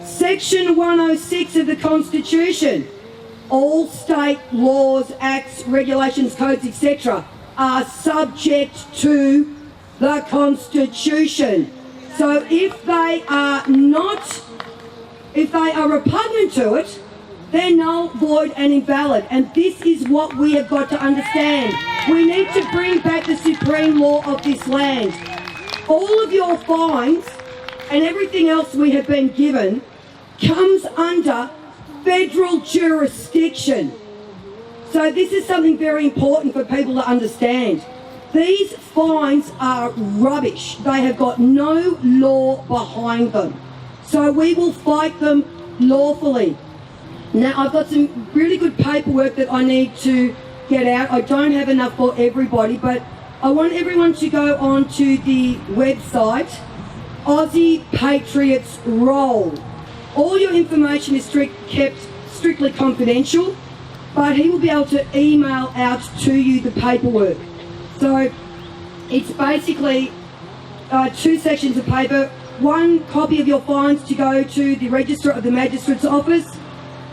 Section 106 of the Constitution. All state laws, acts, regulations, codes, etc. are subject to the Constitution. So if they are repugnant to it, they're null, void and invalid. And this is what we have got to understand. We need to bring back the supreme law of this land. All of your fines and everything else we have been given comes under federal jurisdiction. So this is something very important for people to understand. These fines are rubbish. They have got no law behind them. So we will fight them lawfully. Now, I've got some really good paperwork that I need to get out. I don't have enough for everybody, but I want everyone to go onto the website, Aussie Patriots Roll. All your information is kept strictly confidential, but he will be able to email out to you the paperwork. So it's basically 2 sections of paper, 1 copy of your fines to go to the Register of the Magistrate's Office,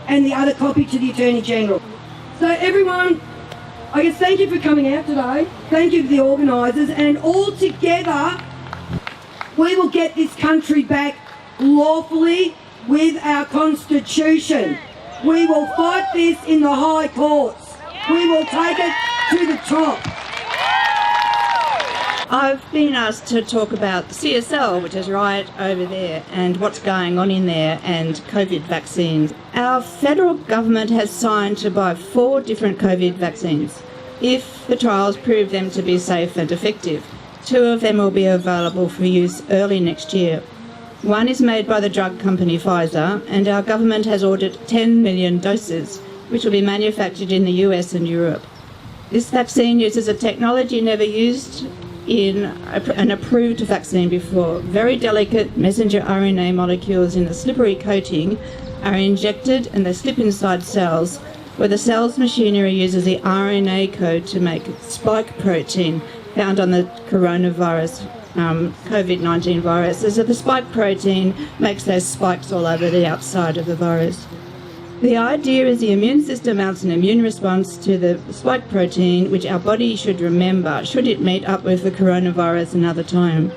and the other copy to the Attorney General. So everyone, I guess thank you for coming out today. Thank you to the organisers, and all together we will get this country back lawfully with our Constitution. We will fight this in the high courts. We will take it to the top. I've been asked to talk about the CSL, which is right over there, and what's going on in there, and COVID vaccines. Our federal government has signed to buy 4 different COVID vaccines if the trials prove them to be safe and effective. 2 of them will be available for use early next year. 1 is made by the drug company Pfizer, and our government has ordered 10 million doses, which will be manufactured in the US and Europe. This vaccine uses a technology never used in an approved vaccine before. Very delicate messenger RNA molecules in the slippery coating are injected and they slip inside cells, where the cell's machinery uses the RNA code to make spike protein found on the coronavirus, COVID-19 virus. So the spike protein makes those spikes all over the outside of the virus. The idea is the immune system mounts an immune response to the spike protein, which our body should remember should it meet up with the coronavirus another time.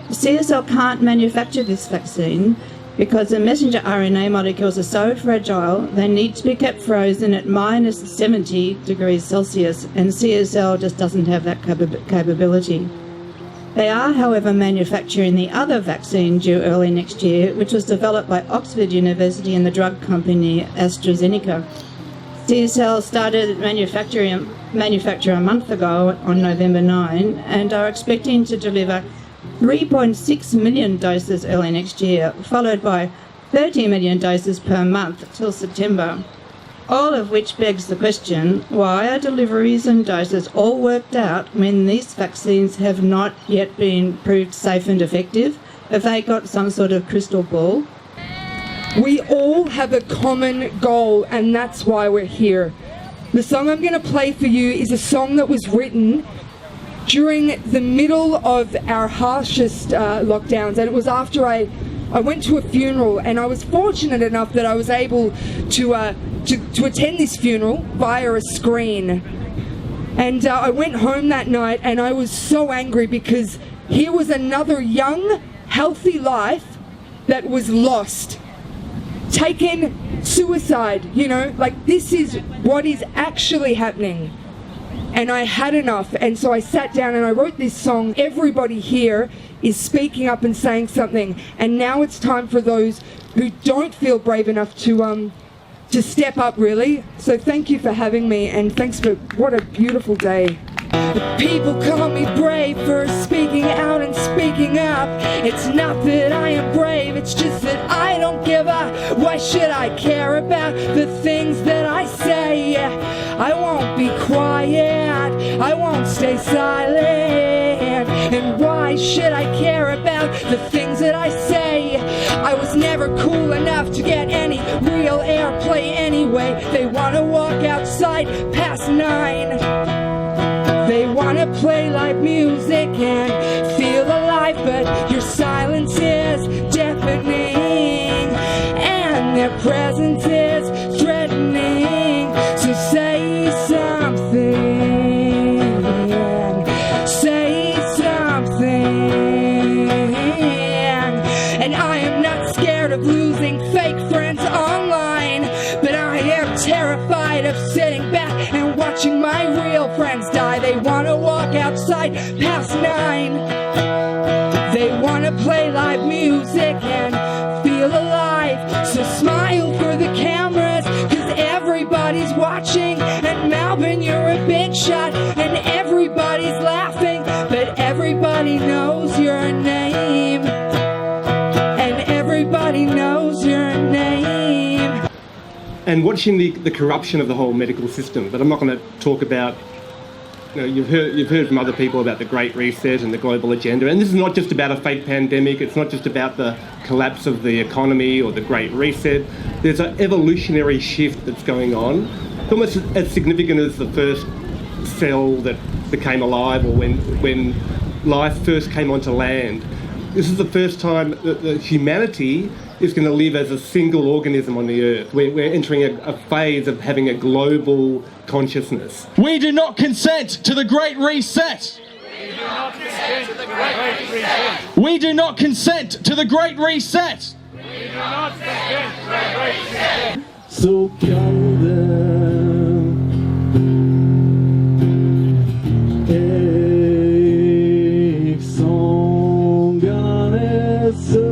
The CSL can't manufacture this vaccine because the messenger RNA molecules are so fragile they need to be kept frozen at minus 70 degrees Celsius, and CSL just doesn't have that capability. They are, however, manufacturing the other vaccine due early next year, which was developed by Oxford University and the drug company AstraZeneca. CSL started manufacture a month ago on November 9 and are expecting to deliver 3.6 million doses early next year, followed by 30 million doses per month till September. All of which begs the question, why are deliveries and doses all worked out when these vaccines have not yet been proved safe and effective? Have they got some sort of crystal ball? We all have a common goal, and that's why we're here. The song I'm going to play for you is a song that was written during the middle of our harshest lockdowns, and it was after I went to a funeral, and I was fortunate enough that I was able to attend this funeral via a screen. And I went home that night and I was so angry because here was another young, healthy life that was lost. Taken, suicide, you know, like this is what is actually happening. And I had enough, and so I sat down and I wrote this song. Everybody here is speaking up and saying something, and now it's time for those who don't feel brave enough to step up, really. So thank you for having me, and thanks for what a beautiful day. The people call me brave for speaking out and speaking up. It's not that I am brave, it's just that I don't give up. Why should I care about the things that I say? I won't be quiet, I won't stay silent. And why should I care about the things that I say? I was never cool enough to get any real airplay anyway. They want to walk outside past 9. They want to play live music and feel alive, but your silence is deafening. not scared of losing fake friends online, but I am terrified of sitting back and watching my real friends die. They want to walk outside past 9. They want to play live music and feel alive. So smile for the cameras, cause everybody's watching. And Melbourne, you're a big shot, and everybody's laughing, but everybody knows your name. And everybody knows your name. And watching the corruption of the whole medical system, but I'm not going to talk about, you know, you've heard from other people about the Great Reset and the global agenda, and this is not just about a fake pandemic, it's not just about the collapse of the economy or the Great Reset. There's an evolutionary shift that's going on. It's almost as significant as the first cell that became alive, or when life first came onto land. This is the first time that humanity is going to live as a single organism on the earth. We're entering a phase of having a global consciousness. We do not consent to the Great Reset. We do not consent to the Great Reset. Så kan det sångare söta,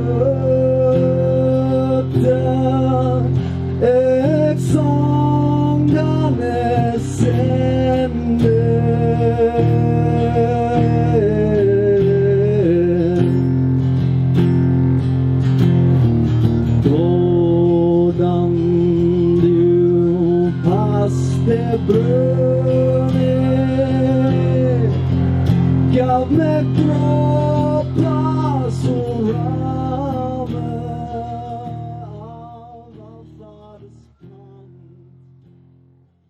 sångare sände. Det brödet gav mig bra plats och